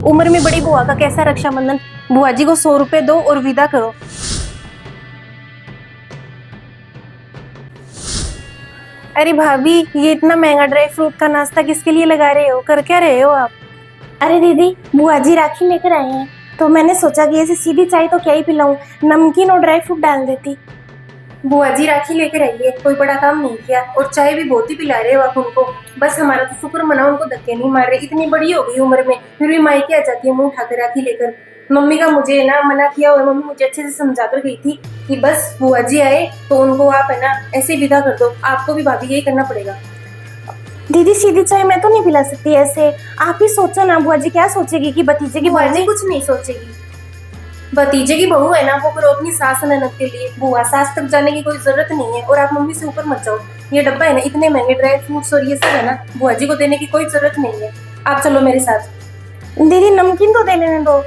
उम्र में बड़ी बुआ का कैसा रक्षाबंधन। बुआ जी को 100 रुपए दो और विदा करो। अरे भाभी, ये इतना महंगा ड्राई फ्रूट का नाश्ता किसके लिए लगा रहे हो? कर क्या रहे हो आप? अरे दीदी, बुआ जी राखी लेकर आए हैं तो मैंने सोचा कि ऐसे सीधी चाय तो क्या ही पिलाऊं, नमकीन और ड्राई फ्रूट डाल देती। बुआ जी राखी लेकर आई है, कोई बड़ा काम नहीं किया, और चाय भी बहुत ही पिला रहे हो आप उनको। बस हमारा तो शुक्र मनाओ, उनको धक्के नहीं मार रहे। इतनी बड़ी हो गई उम्र में फिर भी मायके आ जाती है मुंह उठाकर राखी लेकर। मम्मी का मुझे ना मना किया, और मम्मी मुझे अच्छे से समझा कर गई थी कि बस बुआ जी आए तो उनको आप है ना ऐसे विदा कर दो। आपको भी भाभी यही करना पड़ेगा। दीदी सीधी चाय मैं तो नहीं पिला सकती ऐसे। आप ही सोचो ना, बुआ जी क्या सोचेगी कि भतीजे की। बुआ जी कुछ नहीं सोचेगी, भतीजे की बहू है ना, वो करो अपनी सास ननद के लिए। बुआ सास तक जाने की कोई जरूरत नहीं है, और आप मम्मी से ऊपर मत जाओ। ये डब्बा है ना, इतने महंगे ड्राई फ्रूट्स और ये सब है ना, बुआ जी को देने की कोई जरूरत नहीं है। आप चलो मेरे साथ। दीदी नमकीन तो दे लेने दो।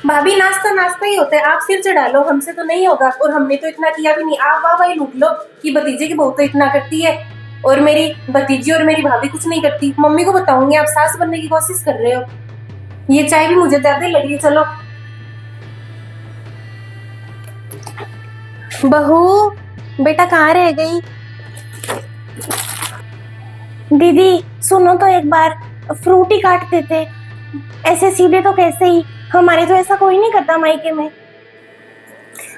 भाभी नाश्ता नाश्ता ही होता है, आप सिर चढ़ा लो, हमसे तो नहीं होगा, और हमने तो इतना किया भी नहीं। आप वाह भाई लूट लो कि भतीजे की बहू तो इतना करती है, और मेरी भतीजी और मेरी भाभी कुछ नहीं करती। मम्मी को बताऊंगी आप सास बनने की कोशिश कर रहे हो। ये चाय भी मुझे ज्यादा लग रही है, चलो। बहू बेटा कहाँ रह गई? दीदी सुनो तो एक बार, फ्रूट ही काट देते, ऐसे सीधे तो कैसे ही, हमारे तो ऐसा कोई नहीं करता मायके में।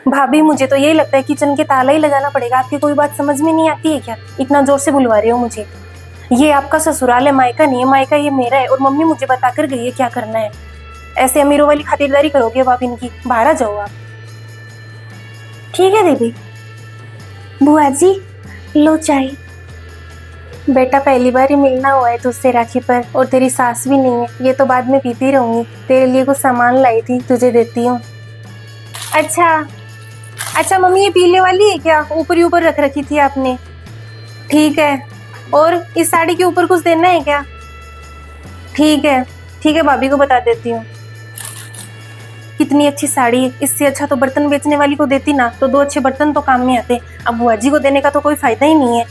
भाभी मुझे तो यही लगता है किचन के ताला ही लगाना पड़ेगा। आपकी कोई बात समझ में नहीं आती है क्या? इतना जोर से बुलवा रहे हो मुझे। ये आपका ससुराल है, मायका नहीं है। मायका ये मेरा है, और मम्मी मुझे बता कर गई है क्या करना है। ऐसे अमीरों वाली खातिरदारी करोगे अब आप इनकी? बाहर आ जाओ आप। ठीक है दीदी। बुआ जी लो चाय। बेटा पहली बार ही मिलना हुआ है तुझसे राखी पर, और तेरी सास भी नहीं है। ये तो बाद में पीती रहूंगी। तेरे लिए कुछ सामान लाई थी, तुझे देती हूँ। अच्छा अच्छा मम्मी, ये पीले वाली है क्या? ऊपर ही ऊपर रख रखी थी आपने। ठीक है। और इस साड़ी के ऊपर कुछ देना है क्या? ठीक है ठीक है, भाभी को बता देती हूँ। कितनी अच्छी साड़ी है, इससे अच्छा तो बर्तन बेचने वाली को देती ना, तो 2 अच्छे बर्तन तो काम में आते। अब बुआ जी को देने का तो कोई फायदा ही नहीं है।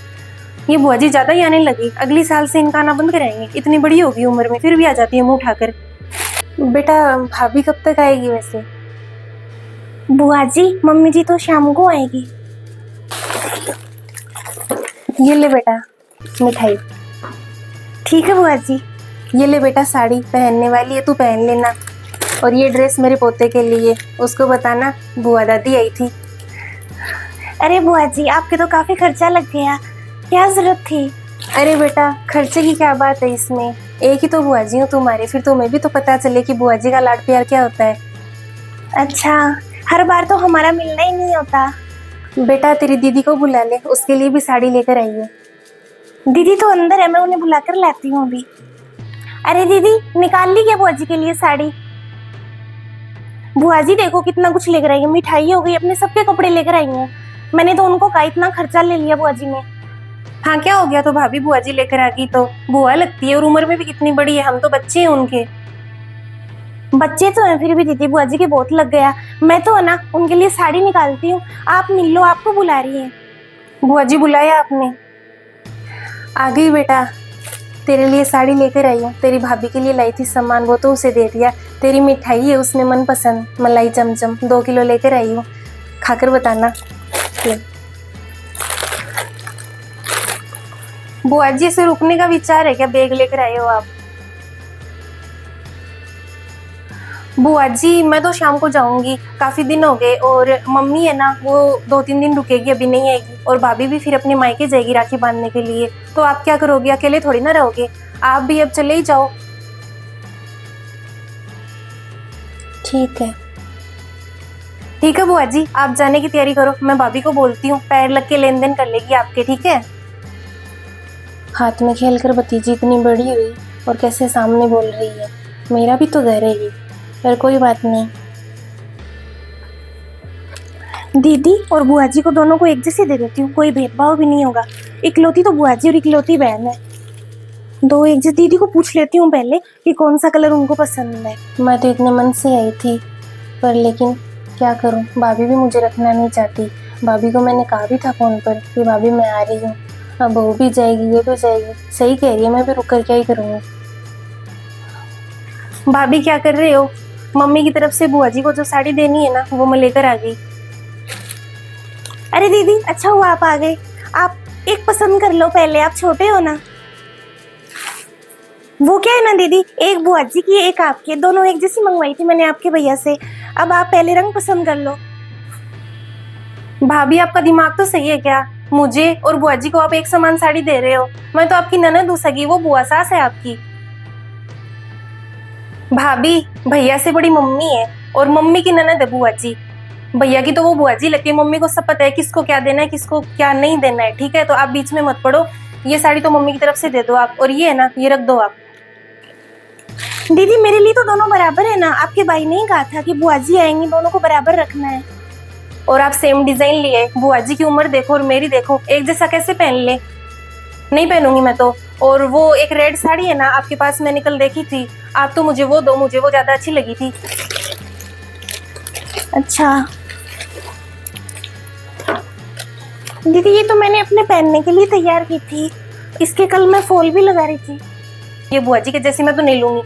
ये बुआ जी ज्यादा ही आने लगी, अगली साल से इनका आना बंद कराएंगे। इतनी बड़ी होगी उम्र में फिर भी आ जाती है मुंह उठाकर। बेटा भाभी कब तक आएगी वैसे? बुआ जी मम्मी जी तो शाम को आएगी। ये ले बेटा मिठाई। ठीक है बुआ जी। ये ले बेटा साड़ी, पहनने वाली है, तू पहन लेना। और ये ड्रेस मेरे पोते के लिए, उसको बताना बुआ दादी आई थी। अरे बुआ जी आपके तो काफी खर्चा लग गया, क्या जरूरत थी? अरे बेटा खर्चे की क्या बात है इसमें, एक ही तो बुआ जी हूँ तुम्हारे, फिर तुम्हें भी तो पता चले कि बुआ जी का लाड प्यार क्या होता है। अच्छा, हर बार तो हमारा मिलना ही नहीं होता। बेटा तेरी दीदी को बुला ले, उसके लिए भी साड़ी लेकर आई है। दीदी तो अंदर है, मैं उन्हें बुलाकर लाती हूँ अभी। अरे दीदी निकाल ली क्या बुआ जी के लिए साड़ी? बुआ जी देखो कितना कुछ लेकर आई है, मिठाई हो गई, अपने सबके कपड़े लेकर आई हैं। मैंने तो उनको कहा इतना खर्चा ले लिया बुआ जी ने। हाँ क्या हो गया? तो भाभी बुआ जी लेकर आ गई तो बुआ लगती है, और उम्र में भी कितनी बड़ी है, हम तो बच्चे हैं उनके। बच्चे तो हैं फिर भी दीदी, बुआ जी के बहुत लग गया। मैं तो है ना उनके लिए साड़ी निकालती हूँ, आप मिल लो, आपको बुला रही है। बुआ जी बुलाया आपने? आ गई बेटा, तेरे लिए साड़ी लेकर आई हूँ। तेरी भाभी के लिए लाई थी सामान, वो तो उसे दे दिया। तेरी मिठाई है उसमें मनपसंद मलाई चमचम, 2 किलो लेकर आई हूँ, खाकर बताना। बुआ जी से रुकने का विचार है क्या? बैग लेकर आए हो आप? बुआ जी मैं तो शाम को जाऊंगी, काफी दिन हो गए, और मम्मी है ना वो 2-3 दिन रुकेगी, अभी नहीं आएगी। और भाभी भी फिर अपने मायके जाएगी राखी बांधने के लिए। तो आप क्या करोगे? अकेले थोड़ी ना रहोगे, आप भी अब चले ही जाओ। ठीक है ठीक है बुआ जी, आप जाने की तैयारी करो, मैं भाभी को बोलती हूँ, पैर लग के लेन देन कर लेगी आपके। ठीक है। हाथ में खेल कर भतीजी इतनी बड़ी हुई, और कैसे सामने बोल रही है। मेरा भी तो घर है ये, पर कोई बात नहीं। दीदी और बुआ जी को दोनों को एक जैसे दे देती हूँ, कोई भेदभाव भी नहीं होगा। इकलौती तो बुआ जी और इकलौती बहन है, 2 एक जैसे। दीदी को पूछ लेती हूँ पहले कि कौन सा कलर उनको पसंद है। मैं तो इतने मन से आई थी, पर लेकिन क्या करूँ, भाभी भी मुझे रखना नहीं चाहती। भाभी को मैंने कहा भी था फोन पर कि भाभी मैं आ रही हूँ, अब वो भी जाएगी, ये भी जाएगी। सही कह रही है, मैं भी रुक कर क्या ही करूँगी। भाभी क्या कर रहे हो? मम्मी की तरफ से बुआ जी को जो साड़ी देनी है ना वो मैं लेकर आ गई। अरे दीदी, अच्छा हुआ आप आ गए। आप एक पसंद कर लो पहले, आप छोटे हो ना। वो क्या है ना दीदी, एक बुआ जी की एक आपकी, दोनों एक जैसी मंगवाई थी मैंने आपके भैया से। अब आप पहले रंग पसंद कर लो। भाभी आपका दिमाग तो सही है क्या? मुझे और बुआ जी को आप एक समान साड़ी दे रहे हो। मैं तो आपकी ननद हूँ सगी, वो बुआ सास है आपकी। भाभी भैया से बड़ी मम्मी है और मम्मी की ननद है बुआ जी। भैया की तो वो बुआ जी लगती है, मम्मी को सब पता है किसको क्या देना है किसको क्या नहीं देना है। ठीक है, तो आप बीच में मत पड़ो। ये साड़ी तो मम्मी की तरफ से दे दो आप, और ये है ना ये रख दो आप। दीदी मेरे लिए तो दोनों बराबर है ना, आपके भाई ने ही कहा था कि बुआ जी आएंगी, दोनों को बराबर रखना है। और आप सेम डिजाइन लिए, बुआ जी की उम्र देखो और मेरी देखो, एक जैसा कैसे पहन ले? नहीं पहनूंगी मैं तो। और वो एक रेड साड़ी है ना आपके पास, मैंने कल देखी थी। आप तो मुझे वो दो, मुझे वो ज्यादा अच्छी लगी थी। अच्छा दीदी, ये तो मैंने अपने पहनने के लिए तैयार की थी, इसके कल मैं फॉल भी लगा रही थी। ये बुआ जी के जैसी मैं तो नहीं लूंगी।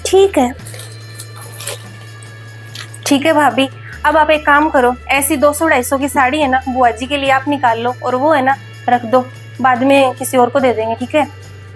ठीक है ठीक है भाभी, अब आप एक काम करो, ऐसी 200-250 की साड़ी है ना बुआ जी के लिए आप निकाल लो, और वो है ना रख दो, बाद में किसी और को दे देंगे। ठीक है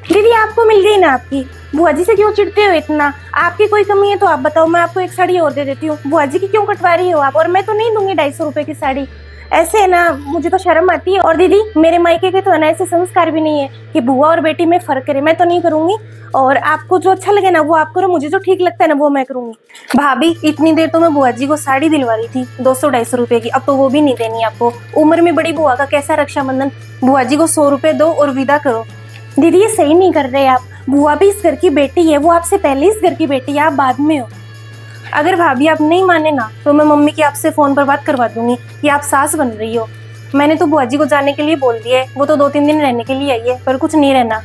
दीदी, आपको मिल गई ना आपकी, बुआ जी से क्यों चिढ़ते हो इतना? आपकी कोई कमी है तो आप बताओ, मैं आपको एक साड़ी और दे देती हूँ। बुआ जी की क्यों कटवा रही हो आप? और मैं तो नहीं दूंगी 250 रुपए की साड़ी, ऐसे है ना मुझे तो शर्म आती है। और दीदी मेरे मायके के तो है ना ऐसे संस्कार भी नहीं है कि बुआ और बेटी में फर्क करे, मैं तो नहीं करूंगी। और आपको जो अच्छा लगे ना वो आप करो, मुझे जो ठीक लगता है ना वो मैं करूंगी। भाभी इतनी देर तो मैं बुआ जी को साड़ी दिलवा रही थी 200-250 रुपए की, अब तो वो भी नहीं देनी आपको। उम्र में बड़ी बुआ का कैसा रक्षाबंधन, बुआ जी को 100 रुपए दो और विदा करो। दीदी ये सही नहीं कर रहे आप, बुआ भी इस घर की बेटी है, वो आपसे पहले इस घर की बेटी है, आप बाद में हो। अगर भाभी आप नहीं माने ना तो मैं मम्मी की आपसे फोन पर बात करवा दूंगी कि आप सास बन रही हो। मैंने तो बुआ जी को जाने के लिए बोल दिया है, वो तो 2-3 दिन रहने के लिए आई है, पर कुछ नहीं रहना।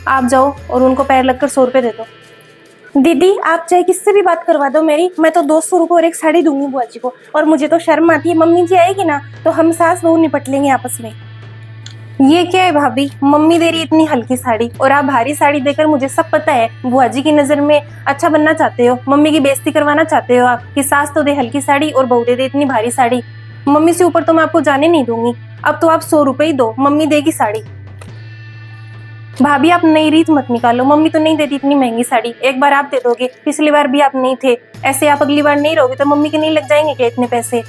आप जाओ और उनको पैर लगकर 100 रुपए दे दो। दीदी आप चाहे किससे भी बात करवा दो मेरी, मैं तो 200 रुपए और एक साड़ी दूंगी बुआ जी को। और मुझे तो शर्म आती है, मम्मी जी आएगी ना तो हम सास बहू निपट लेंगे आपस में। ये क्या है भाभी, मम्मी दे रही इतनी हल्की साड़ी और आप भारी साड़ी देकर, मुझे सब पता है बुआ जी की नजर में अच्छा बनना चाहते हो, मम्मी की बेइज्जती करवाना चाहते हो आप कि सास तो दे हल्की साड़ी और बहू दे इतनी भारी साड़ी। मम्मी से ऊपर तो मैं आपको जाने नहीं दूंगी। अब तो आप 100 रुपए ही दो, मम्मी देगी साड़ी। भाभी आप नई रीत मत निकालो, मम्मी तो नहीं देती इतनी महंगी साड़ी, एक बार आप दे दोगे, पिछली बार भी आप नहीं थे, ऐसे आप अगली बार नहीं रहोगे तो मम्मी के नहीं लग जाएंगे क्या इतने पैसे?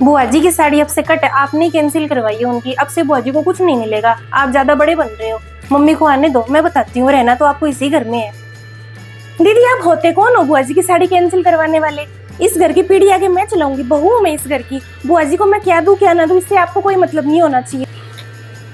बुआ जी की साड़ी अब से कट आपने कैंसिल करवाई है उनकी, अब से बुआ जी को कुछ नहीं मिलेगा, आप ज्यादा बड़े बन रहे हो। मम्मी को आने दो, मैं बताती हूँ, रहना तो आपको इसी घर में है। दीदी आप होते कौन हो बुआ जी की साड़ी कैंसिल करवाने वाले? इस घर की पीढ़ी आगे मैं चलाऊंगी, बहू हूँ मैं इस घर की। बुआ जी को मैं क्या दूं क्या ना दूं इससे आपको कोई मतलब नहीं होना चाहिए।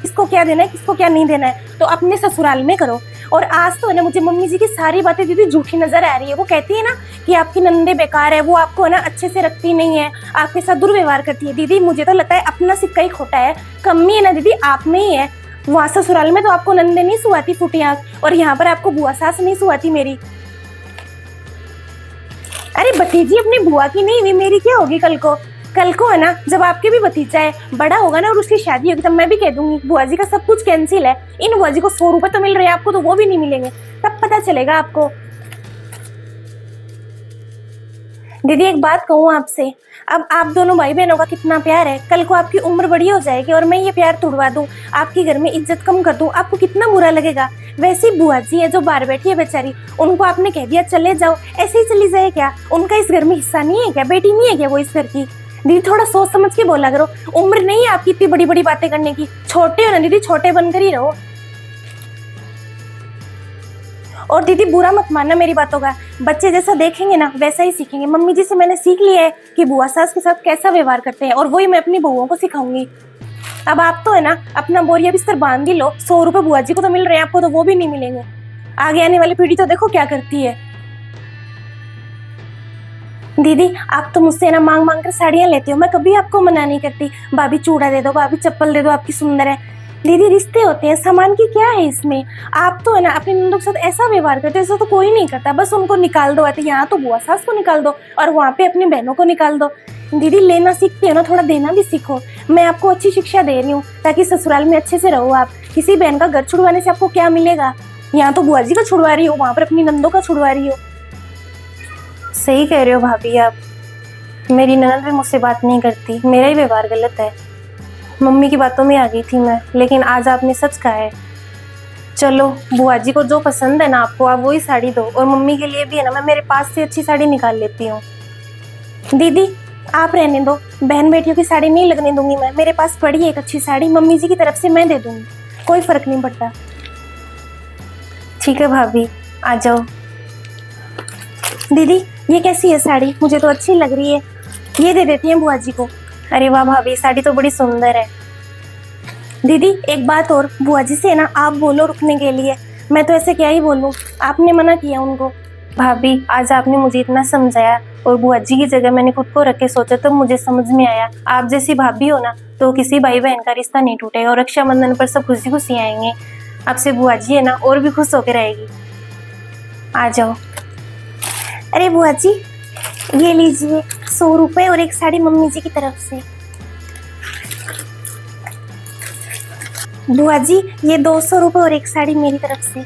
किसको क्या देना है किसको क्या नहीं देना है तो अपने ससुराल में करो। और आज तो है ना मुझे मम्मी जी की सारी बातें दीदी झूठी नजर आ रही है। वो कहती है ना कि आपकी नंदे बेकार है, वो आपको है ना अच्छे से रखती नहीं है, आपके साथ दुर्व्यवहार करती है। दीदी मुझे तो लगता है अपना सिक्का ही खोटा है, कमी है ना दीदी आप में ही है। वहां ससुराल में तो आपको नंदे नहीं सुहाती फूटी आंख, और यहाँ पर आपको बुआ सास नहीं सुहाती मेरी। अरे भतीजी अपनी बुआ की नहीं हुई, मेरी क्या होगी कल को है ना जब आपके भी भतीजा है बड़ा होगा ना और उसकी शादी होगी तब मैं भी कह दूंगी बुआ जी का सब कुछ कैंसिल है। इन बुआ जी को 100 रुपए तो मिल रहे हैं, आपको तो वो भी नहीं मिलेंगे, तब पता चलेगा आपको। दीदी एक बात कहूँ आपसे, अब आप दोनों भाई बहनों का कितना प्यार है, कल को आपकी उम्र बड़ी हो जाएगी और मैं ये प्यार तोड़वा दूं, आपकी घर में इज्जत कम कर दूं, आपको कितना बुरा लगेगा। वैसी बुआ जी है जो बाहर बैठी है बेचारी, उनको आपने कह दिया चले जाओ, ऐसे ही चली जाए क्या? उनका इस घर में हिस्सा नहीं है क्या? बेटी नहीं है क्या वो इस घर की? दीदी थोड़ा सोच समझ के बोला करो, उम्र नहीं है आपकी इतनी बड़ी बड़ी बातें करने की, छोटे हो ना दीदी, छोटे बनकर ही रहो। और दीदी बुरा मत मानना मेरी बातों का, बच्चे जैसा देखेंगे ना वैसा ही सीखेंगे। मम्मी जी से मैंने सीख लिया है कि बुआ सास के साथ कैसा व्यवहार करते हैं, और वही मैं अपनी बहुओं को सिखाऊंगी। अब आप तो है ना अपना बोरिया बिस्तर बांध ही लो, 100 रुपए बुआ जी को तो मिल रहे हैं, आपको तो वो भी नहीं मिलेंगे। आगे आने वाली पीढ़ी तो देखो क्या करती है। दीदी आप तो मुझसे ना मांग मांग कर साड़ियाँ लेती हो, मैं कभी आपको मना नहीं करती, भाभी चूड़ा दे दो, भाभी चप्पल दे दो, आपकी सुंदर है। दीदी रिश्ते होते हैं, सामान की क्या है इसमें? आप तो है ना अपने नंदों के साथ ऐसा व्यवहार करते हो, ऐसा तो कोई नहीं करता, बस उनको निकाल दो आते, यहाँ तो बुआ सास को निकाल दो और वहाँ पे अपनी बहनों को निकाल दो। दीदी लेना सीखती हो ना, थोड़ा देना भी सीखो। मैं आपको अच्छी शिक्षा दे रही हूँ ताकि ससुराल में अच्छे से रहो आप, किसी बहन का घर छुड़वाने से आपको क्या मिलेगा? यहाँ तो बुआ जी का छुड़वा रही हो, वहां पर अपनी नंदों का छुड़वा रही हो। सही कह रहे हो भाभी आप। मेरी ननद भी मुझसे बात नहीं करती, मेरा ही व्यवहार गलत है। मम्मी की बातों में आ गई थी मैं, लेकिन आज आपने सच कहा है। चलो बुआ जी को जो पसंद है ना आपको, आप वही साड़ी दो, और मम्मी के लिए भी है ना, मैं मेरे पास से अच्छी साड़ी निकाल लेती हूँ। दीदी आप रहने दो, बहन बेटियों की साड़ी नहीं लगने दूंगी मैं। मेरे पास पड़ी है एक अच्छी साड़ी, मम्मी जी की तरफ से मैं दे दूंगी, कोई फर्क नहीं पड़ता। ठीक है भाभी, आ जाओ। दीदी ये कैसी है साड़ी? मुझे तो अच्छी लग रही है, ये दे देती हैं बुआ जी को। अरे वाह भाभी, साड़ी तो बड़ी सुंदर है। दीदी एक बात और, बुआ जी से ना आप बोलो रुकने के लिए। मैं तो ऐसे क्या ही बोलूं, आपने मना किया उनको। भाभी आज आपने मुझे इतना समझाया, और बुआ जी की जगह मैंने खुद को रख के सोचा तो मुझे समझ में आया, आप जैसी भाभी हो ना तो किसी भाई बहन का रिश्ता नहीं टूटेगा, और रक्षाबंधन पर सब खुशी खुशी आएंगे। आपसे बुआ जी है ना और भी खुश होकर रहेगी। आ जाओ। अरे बुआ जी ये लीजिए 100 रुपए और एक साड़ी मम्मी जी की तरफ से। बुआ जी ये 200 रुपए और एक साड़ी मेरी तरफ से।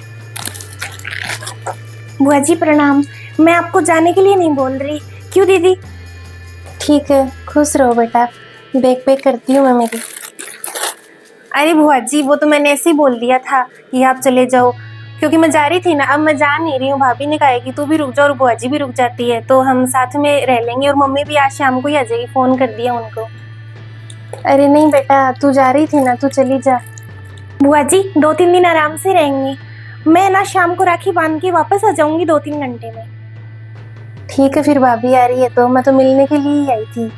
बुआ जी प्रणाम, मैं आपको जाने के लिए नहीं बोल रही। क्यों दीदी? ठीक है, खुश रहो बेटा, बैग पैक करती हूँ मैं मेरी। अरे बुआ जी वो तो मैंने ऐसे ही बोल दिया था कि आप चले जाओ, क्योंकि मैं जा रही थी ना, अब मैं जा नहीं रही हूँ। भाभी ने कहा है कि तू भी रुक जा, और बुआ जी भी रुक जाती है, तो हम साथ में रह लेंगे, और मम्मी भी आज शाम को ही आ जाएगी, फोन कर दिया उनको। अरे नहीं बेटा, तू जा रही थी ना, तू चली जा। बुआ जी 2-3 दिन आराम से रहेंगी, मैं ना शाम को राखी बांध के वापस आ जाऊंगी 2-3 घंटे में। ठीक है फिर भाभी आ रही है तो मैं तो मिलने के लिए ही आई थी।